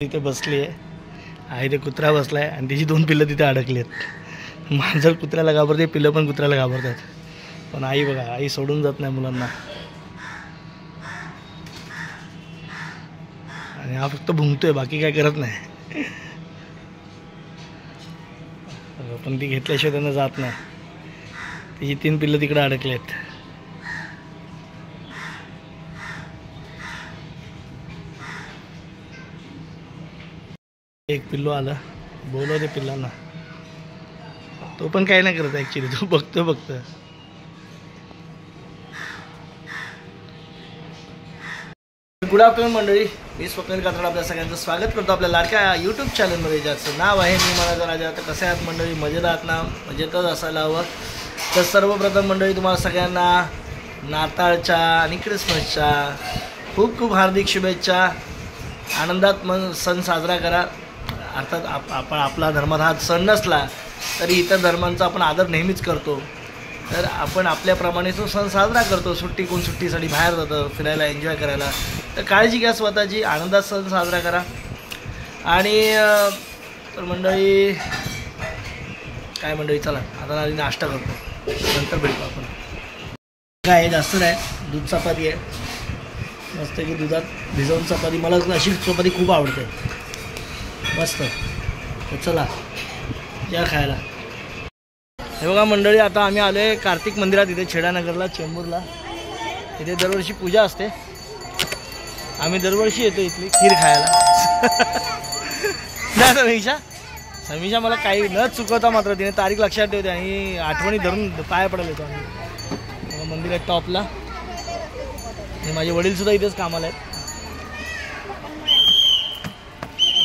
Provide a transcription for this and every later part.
इथे बसली आहे ते कुत्रा बसलाय आणि तिची दोन पिल्लं तिथे अडकली आहेत. मांजर कुत्र्याला घाबरते, पिल्लं पण कुत्र्याला घाबरतात. पण आई बघा, आई सोडून जात नाही मुलांना. आणि हा फक्त भुंकतोय, बाकी काय करत नाही. पण ती घेतल्याशिवाय त्यांना जात नाही. तिची 3 पिल्लं तिकडे अडकली आहेत. एक पिल्लू आलं, बोलवते पिल्लांना. तो पण काही नाही करत ॲक्च्युली, तो बघतो फक्त. गुड आफ्टरनून मंडळी, मी स्वप्नील कात्रड आपल्या सगळ्यांचं स्वागत करतो आपल्या लाडक्या यूट्यूब चॅनलमध्ये, ज्याचं नाव आहे मी माझा राजा. तर कसे आहात मंडळी? मजेत आहात ना? मजेतच असायला हवं. तर सर्वप्रथम मंडळी, तुम्हाला सगळ्यांना नाताळच्या आणि क्रिसमसच्या खूप खूप हार्दिक शुभेच्छा. आनंदात सण साजरा करा. अर्थात आपण आपला धर्मात हा सण नसला तरी इतर धर्मांचा आपण आदर नेहमीच करतो. तर आपण आपल्याप्रमाणे तो सण साजरा करतो. कोण सुट्टीसाठी बाहेर जातं फिरायला, एन्जॉय करायला. तर काळजी घ्या स्वतःची, आनंदात सण साजरा करा. आणि तर मंडळी काय मंडळी, चला आता आधी नाश्ता करतो, नंतर भेटू आपण. काय जास्त नाही, दूध चपाती आहे मस्त की, दुधात भिजवून चपाती. मला अशी चपाती खूप आवडते, मस्त. चला या खायला. हे बघा मंडळी, आता आम्ही आलो आहे कार्तिक मंदिरात, इथे छेडानगरला, चेंबूरला. इथे दरवर्षी पूजा असते. आम्ही दरवर्षी येतो इथली खीर खायला. नाही समीक्षा मला काही न चुकवता मात्र तिने तारीख लक्षात ठेवते आणि आठवणी धरून पाया पडायला येतो आम्ही. मंदिर आहे टॉपला. आणि माझे वडीलसुद्धा इथेच कामाला आहेत.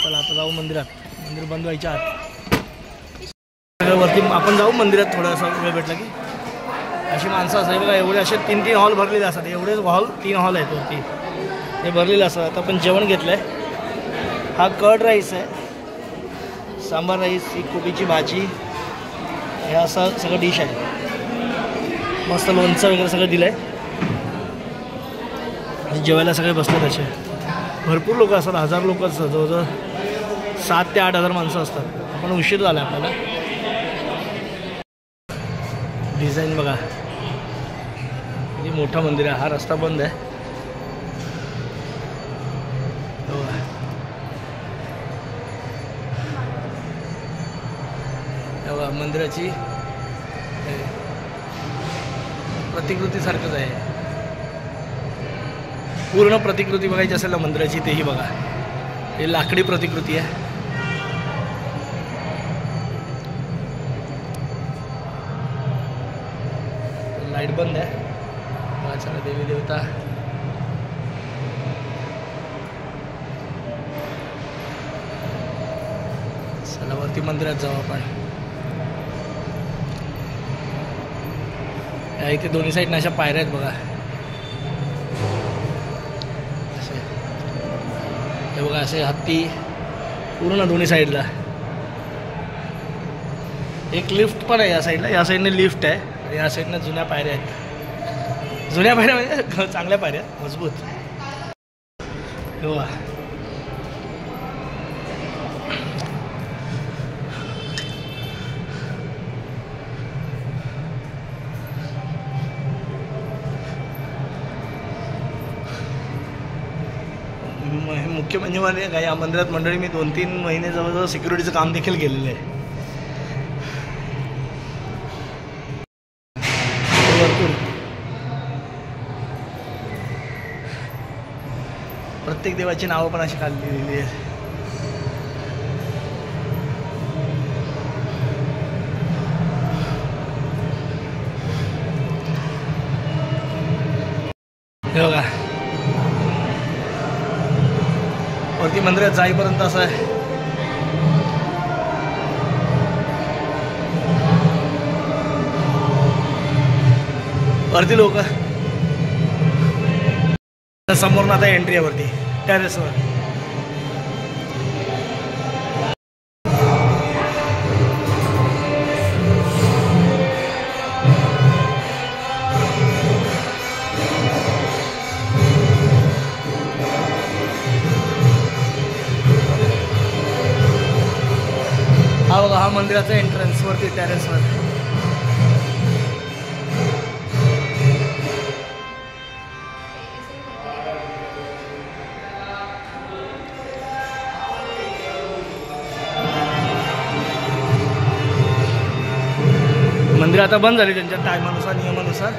चला आता जाऊ मंदिरात, मंदिर बंद व्हायच्या आत. वरती आपण जाऊ मंदिरात, थोडासा वेळ भेटला की. अशी माणसं असतात बघा, एवढे असे 3 हॉल भरलेले असतात. एवढेच हॉल, 3 हॉल आहेत वरती, हे भरलेले असतात. आता आपण जेवण घेतलं आहे. हा कर्ड राईस आहे, सांबार राईस, ही कोबीची भाजी, हे असं सगळं डिश आहे. मस्त लोणचं वगैरे सगळं दिलं आहे. जेवायला सगळे बसतात असे. भरपूर लोक असतात, 1000 लोक असतात. जवळजवळ 7 ते 8 हजार माणसं असतात. आपण उशीर झाला आपल्याला. डिझाईन बघा, किती मोठं मंदिर आहे. हा रस्ता बंद आहे. बघा मंदिराची प्रतिकृती सारखंच आहे. पूर्ण प्रतिकृती बघायची असेल ना मंदिराची, तेही बघा. हे लाकडी प्रतिकृती आहे. लाईट बंद आहे. चला देवी देवता. चला वरती मंदिरात जाऊ आपण. इथे दोन्ही साईडने अशा पायऱ्या आहेत बघा. असे हे बघा, असे हत्ती पूर्ण दोन्ही साईडला. एक लिफ्ट पण आहे या साईडला. या साईडने लिफ्ट आहे आणि या साईडनं जुन्या पायऱ्या आहेत. जुन्या पायऱ्या म्हणजे चांगल्या पायऱ्या, मजबूत. हो, मुख्य म्हणजे मला काय, या मंदिरात मंडळी मी 2-3 महिने जवळजवळ सिक्युरिटीचं काम देखील केलेलं आहे. प्रत्येक देवाची नावं पण अशी खाली लिहिलेली आहेत. हे बघा, वरती मंदिरात जाईपर्यंत असं आहे. वरती लोक, समोर आता एंट्री आहे वरती टेरेसवर. हा बघा, हा मंदिराचा एंट्रन्स वरती टेरेसवर. मंदिर आता बंद झाली त्यांच्या टायमानुसार, नियमानुसार.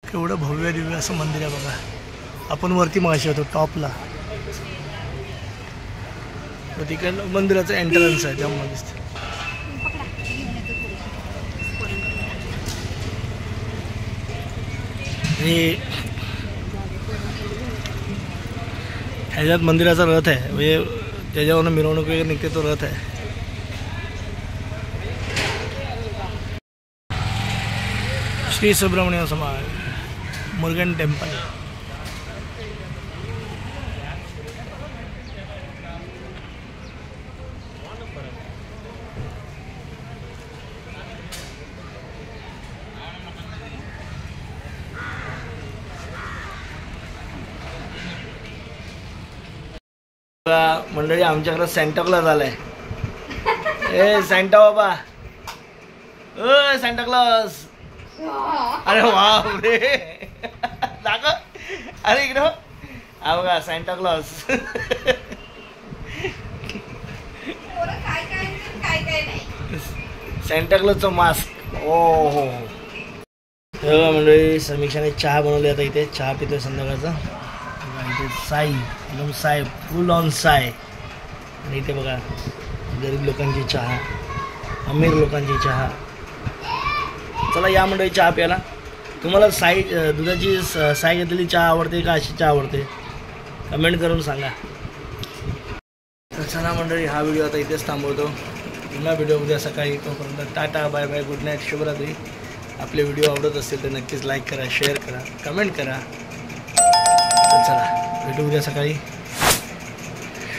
केवढं भव्य दिव्य असं मंदिर आहे बघा. आपण वरती मगाशी होतो टॉपला, तिकडलं मंदिराचं एंट्रन्स आहे त्यामुळे दिसतं. ह्याच्यात मंदिराचा रथ आहे, म्हणजे त्याच्यावरून मिरवणूक वगैरे निघते, तो रथ आहे. श्री सुब्रमण्य समाज मुरुगन टेम्पल. मंडळी आमच्याकडे सॅन्टा क्लॉज आलाय. ए सॅन्टा बाबा, ओ सॅन्टा क्लॉज. अरे बापरे, दाखव. अरे इकडे हा बघा सॅन्टा क्लॉज. सॅन्टा क्लॉजचं मास्क. ओ हो तेव्हा मंडळी समीक्षाने चहा बनवली. आता इथे चहा पितोय संध्याकाळचा. इथे साई, एकदम साय, फुल ऑन साय. आणि इथे बघा गरीब लोकांची चहा, अमीर लोकांची चहा. चला या मंडळी चहा प्यायला. तुम्हाला साई दुधाची साय घेतलेली चहा आवडते का अशी चहा आवडते, कमेंट करून सांगा. तर चला मंडळी, हा व्हिडिओ आता इथेच थांबवतो. पुन्हा व्हिडिओ उद्या सकाळी. तोपर्यंत tata, bye bye, good night, शुभरात्री. आपले व्हिडिओ आवडत असतील तर नक्कीच लाईक करा, शेअर करा, कमेंट करा. तर चला भेटू उद्या सकाळी.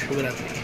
शुभरात्री.